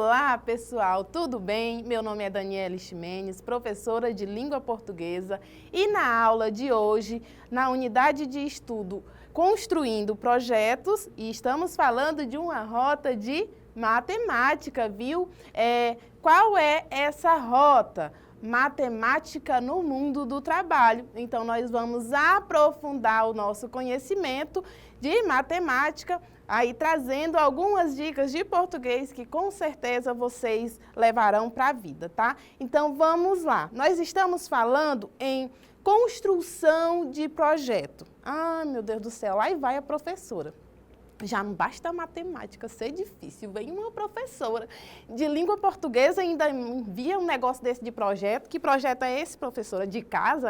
Olá, pessoal, tudo bem? Meu nome é Daniele Ximenes, professora de língua portuguesa, e na aula de hoje, na unidade de estudo Construindo Projetos, e estamos falando de uma rota de matemática, viu? Qual é essa rota? Matemática no mundo do trabalho. Então, nós vamos aprofundar o nosso conhecimento de matemática, aí trazendo algumas dicas de português que com certeza vocês levarão para a vida, tá? Então, vamos lá. Nós estamos falando em construção de projeto. Ah, meu Deus do céu, aí vai a professora. Já não basta a matemática ser difícil, vem uma professora de língua portuguesa e ainda envia um negócio desse de projeto. Que projeto é esse, professora? De casa?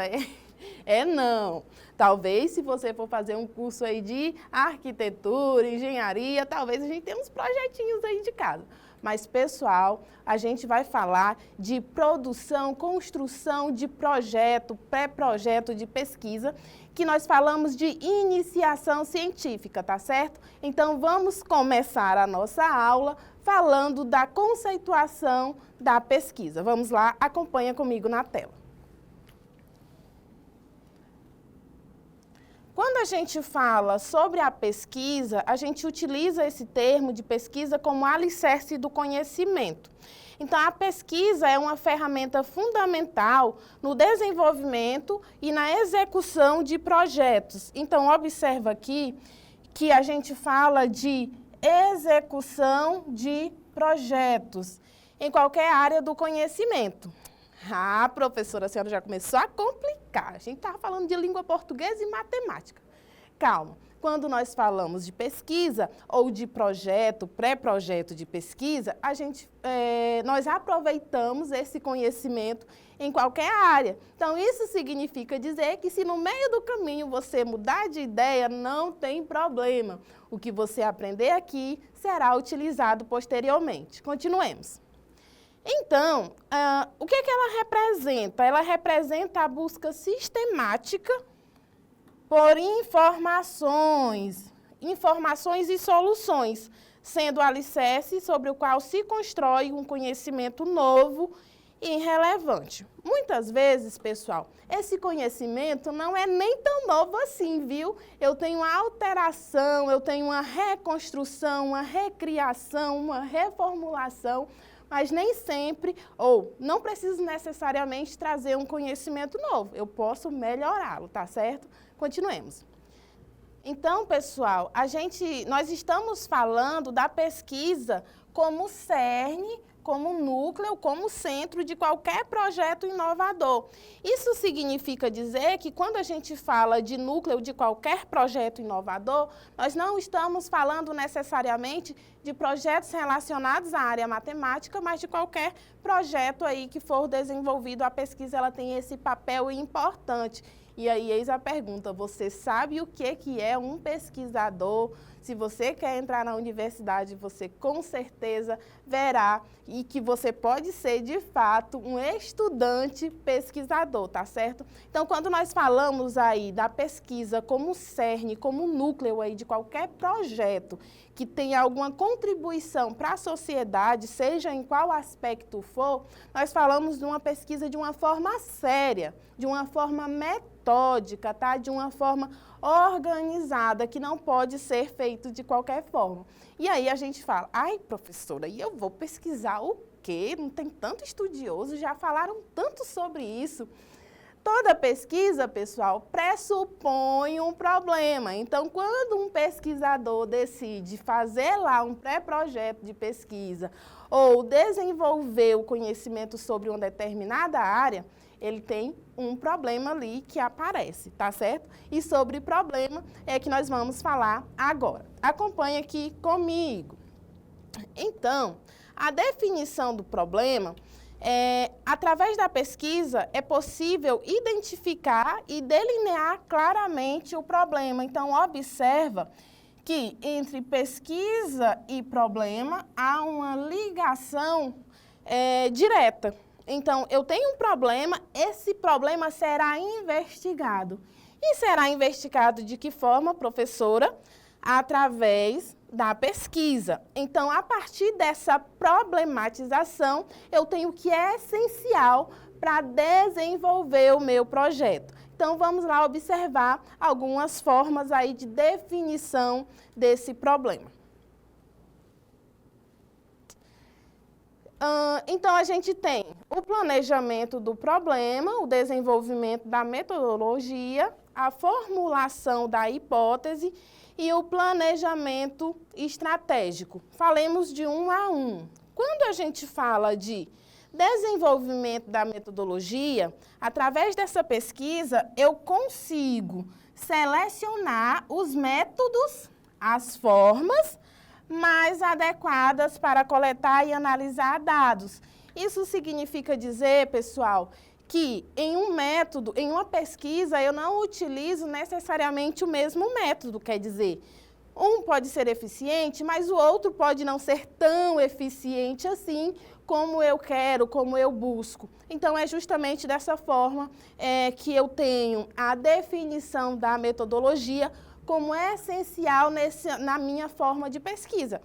Não. Talvez se você for fazer um curso aí de arquitetura, engenharia, talvez a gente tenha uns projetinhos aí de casa. Mas, pessoal, a gente vai falar de produção, construção de projeto, pré-projeto de pesquisa, que nós falamos de iniciação científica, tá certo? Então, vamos começar a nossa aula falando da conceituação da pesquisa. Vamos lá, acompanha comigo na tela. Quando a gente fala sobre a pesquisa, a gente utiliza esse termo de pesquisa como alicerce do conhecimento. Então, a pesquisa é uma ferramenta fundamental no desenvolvimento e na execução de projetos. Então, observa aqui que a gente fala de execução de projetos em qualquer área do conhecimento. Ah, professora, a senhora já começou a complicar. A gente estava falando de língua portuguesa e matemática. Calma. Quando nós falamos de pesquisa ou de projeto, pré-projeto de pesquisa, nós aproveitamos esse conhecimento em qualquer área. Então, isso significa dizer que se no meio do caminho você mudar de ideia, não tem problema. O que você aprender aqui será utilizado posteriormente. Continuemos. Então, o que ela representa? Ela representa a busca sistemática por informações e soluções, sendo o alicerce sobre o qual se constrói um conhecimento novo e relevante. Muitas vezes, pessoal, esse conhecimento não é nem tão novo assim, viu? Eu tenho uma alteração, eu tenho uma reconstrução, uma recriação, uma reformulação, mas nem sempre, ou não preciso necessariamente trazer um conhecimento novo. Eu posso melhorá-lo, tá certo? Continuemos. Então, pessoal, nós estamos falando da pesquisa como cerne, como núcleo, como centro de qualquer projeto inovador. Isso significa dizer que quando a gente fala de núcleo de qualquer projeto inovador, nós não estamos falando necessariamente de projetos relacionados à área matemática, mas de qualquer projeto aí que for desenvolvido, a pesquisa ela tem esse papel importante. E aí, eis a pergunta, você sabe o que é um pesquisador? Se você quer entrar na universidade, você com certeza verá e que você pode ser, de fato, um estudante pesquisador, tá certo? Então, quando nós falamos aí da pesquisa como cerne, como núcleo aí de qualquer projeto que tenha alguma contribuição para a sociedade, seja em qual aspecto for, nós falamos de uma pesquisa de uma forma séria, de uma forma metódica, tá? De uma forma organizada, que não pode ser feito de qualquer forma. E aí a gente fala, ai, professora, e eu vou pesquisar o quê? Não tem tanto estudioso, já falaram tanto sobre isso. Toda pesquisa, pessoal, pressupõe um problema. Então, quando um pesquisador decide fazer lá um pré-projeto de pesquisa ou desenvolver o conhecimento sobre uma determinada área, ele tem um problema ali que aparece, tá certo? E sobre problema é que nós vamos falar agora. Acompanhe aqui comigo. Então, a definição do problema através da pesquisa, é possível identificar e delinear claramente o problema. Então, observa que entre pesquisa e problema há uma ligação direta. Então, eu tenho um problema, esse problema será investigado. E será investigado de que forma, professora? Através da pesquisa. Então, a partir dessa problematização, eu tenho o que é essencial para desenvolver o meu projeto. Então, vamos lá observar algumas formas aí de definição desse problema. Então, a gente tem o planejamento do problema, o desenvolvimento da metodologia, a formulação da hipótese e o planejamento estratégico. Falemos de um a um. Quando a gente fala de desenvolvimento da metodologia, através dessa pesquisa, eu consigo selecionar os métodos, as formas mais adequadas para coletar e analisar dados. Isso significa dizer, pessoal, que em um método, em uma pesquisa, eu não utilizo necessariamente o mesmo método, quer dizer, um pode ser eficiente, mas o outro pode não ser tão eficiente assim como eu quero, como eu busco. Então, é justamente dessa forma que eu tenho a definição da metodologia como é essencial na minha forma de pesquisa.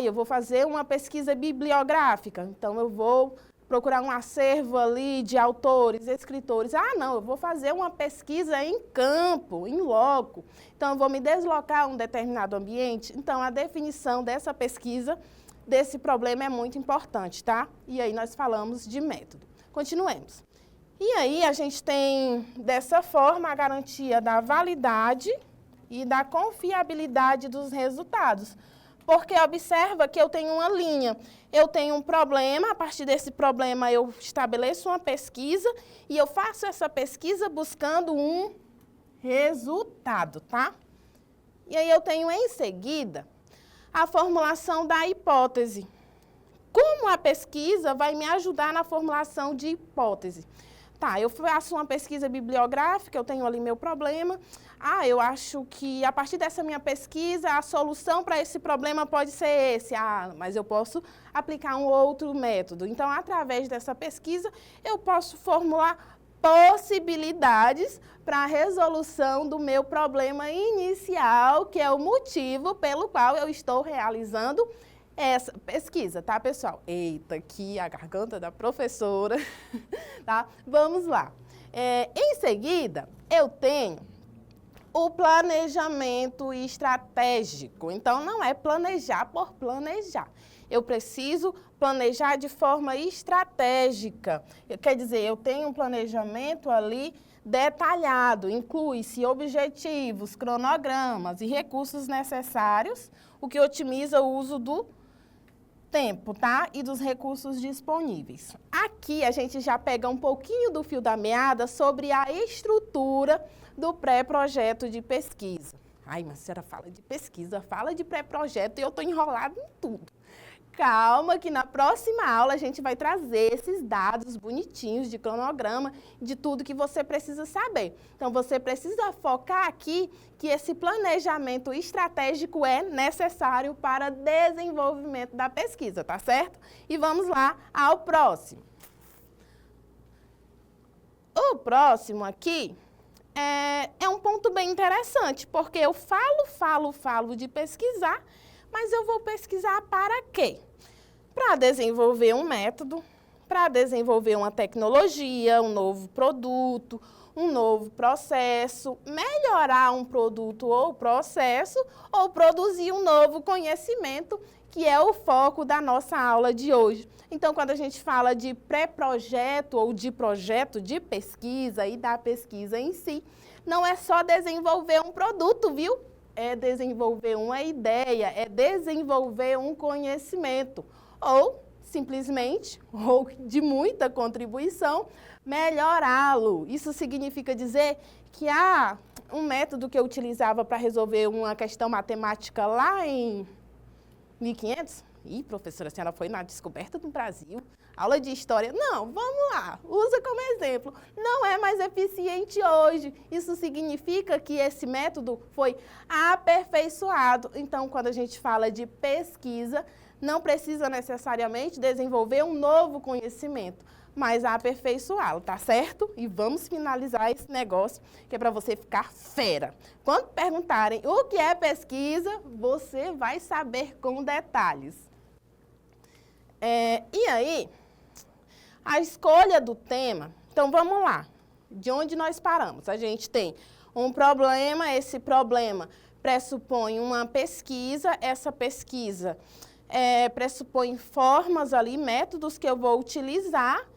Eu vou fazer uma pesquisa bibliográfica, então eu vou procurar um acervo ali de autores, escritores. Não, eu vou fazer uma pesquisa em campo, em loco. Então, eu vou me deslocar a um determinado ambiente. Então, a definição dessa pesquisa, desse problema é muito importante, tá? E aí, nós falamos de método. Continuemos. E aí, a gente tem, dessa forma, a garantia da validade e da confiabilidade dos resultados. Porque observa que eu tenho uma linha, eu tenho um problema, a partir desse problema eu estabeleço uma pesquisa e eu faço essa pesquisa buscando um resultado, tá? E aí eu tenho em seguida a formulação da hipótese. Como a pesquisa vai me ajudar na formulação de hipótese? Tá, eu faço uma pesquisa bibliográfica, eu tenho ali meu problema. Eu acho que a partir dessa minha pesquisa, a solução para esse problema pode ser esse. Mas eu posso aplicar um outro método. Então, através dessa pesquisa, eu posso formular possibilidades para a resolução do meu problema inicial, que é o motivo pelo qual eu estou realizando essa pesquisa, tá, pessoal? Eita, aqui a garganta da professora, tá? Vamos lá. Em seguida, eu tenho o planejamento estratégico. Então, não é planejar por planejar. Eu preciso planejar de forma estratégica. Quer dizer, eu tenho um planejamento ali detalhado, inclui-se objetivos, cronogramas e recursos necessários, o que otimiza o uso do tempo, tá? E dos recursos disponíveis. Aqui a gente já pega um pouquinho do fio da meada sobre a estrutura do pré-projeto de pesquisa. Mas a senhora fala de pesquisa, fala de pré-projeto e eu estou enrolada em tudo. Calma que na próxima aula a gente vai trazer esses dados bonitinhos de cronograma, de tudo que você precisa saber. Então, você precisa focar aqui que esse planejamento estratégico é necessário para desenvolvimento da pesquisa, tá certo? E vamos lá ao próximo. O próximo aqui é um ponto bem interessante, porque eu falo de pesquisar, mas eu vou pesquisar para quê? Para desenvolver um método, para desenvolver uma tecnologia, um novo produto, um novo processo, melhorar um produto ou processo, ou produzir um novo conhecimento, que é o foco da nossa aula de hoje. Então, quando a gente fala de pré-projeto ou de projeto de pesquisa e da pesquisa em si, não é só desenvolver um produto, viu? É desenvolver uma ideia, é desenvolver um conhecimento. Ou, simplesmente, ou de muita contribuição, melhorá-lo. Isso significa dizer que um método que eu utilizava para resolver uma questão matemática lá em 1500, professora, a senhora foi na descoberta do Brasil, aula de história. Não, vamos lá, usa como exemplo. Não é mais eficiente hoje. Isso significa que esse método foi aperfeiçoado. Então, quando a gente fala de pesquisa, não precisa necessariamente desenvolver um novo conhecimento, mas aperfeiçoá-lo, tá certo? E vamos finalizar esse negócio, que é para você ficar fera. Quando perguntarem o que é pesquisa, você vai saber com detalhes. E aí, a escolha do tema, então vamos lá, de onde nós paramos? A gente tem um problema, esse problema pressupõe uma pesquisa, essa pesquisa pressupõe formas ali, métodos que eu vou utilizar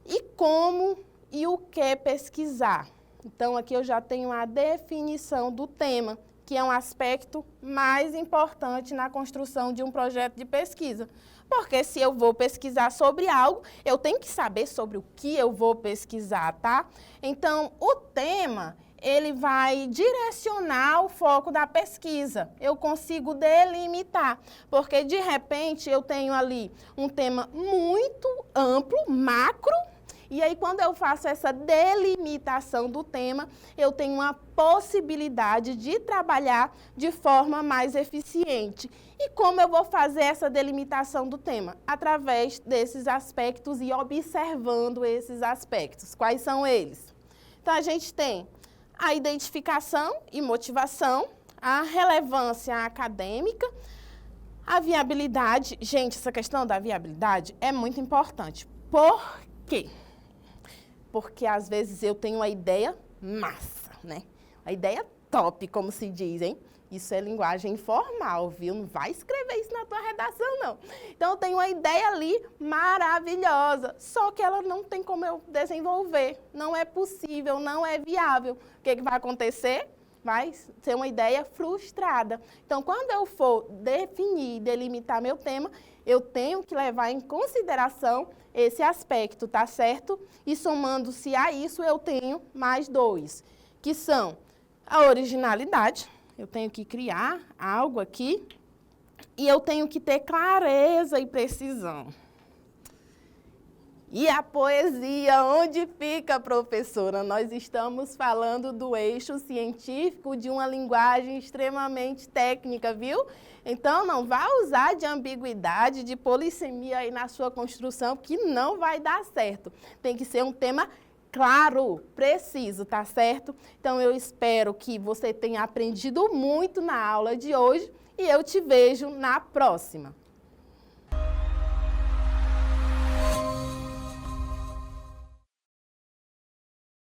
e como e o que pesquisar. Então, aqui eu já tenho a definição do tema, que é um aspecto mais importante na construção de um projeto de pesquisa. Porque se eu vou pesquisar sobre algo, eu tenho que saber sobre o que eu vou pesquisar, tá? Então, o tema, ele vai direcionar o foco da pesquisa. Eu consigo delimitar, porque de repente eu tenho ali um tema muito amplo, macro, e aí, quando eu faço essa delimitação do tema, eu tenho uma possibilidade de trabalhar de forma mais eficiente. E como eu vou fazer essa delimitação do tema? Através desses aspectos e observando esses aspectos. Quais são eles? Então, a gente tem a identificação e motivação, a relevância acadêmica, a viabilidade. Gente, essa questão da viabilidade é muito importante. Por quê? Porque às vezes eu tenho uma ideia massa, né? A ideia top, como se diz, hein? Isso é linguagem informal, viu? Não vai escrever isso na tua redação, não. Então, eu tenho uma ideia ali maravilhosa, só que ela não tem como eu desenvolver. Não é possível, não é viável. O que vai acontecer? Vai ser uma ideia frustrada. Então, quando eu for definir e delimitar meu tema, eu tenho que levar em consideração esse aspecto, tá certo? E somando-se a isso, eu tenho mais dois, que são a originalidade. Eu tenho que criar algo aqui e eu tenho que ter clareza e precisão. E a poesia, onde fica, professora? Nós estamos falando do eixo científico de uma linguagem extremamente técnica, viu? Então, não vá usar de ambiguidade, de polissemia aí na sua construção, que não vai dar certo. Tem que ser um tema claro, preciso, tá certo? Então, eu espero que você tenha aprendido muito na aula de hoje e eu te vejo na próxima.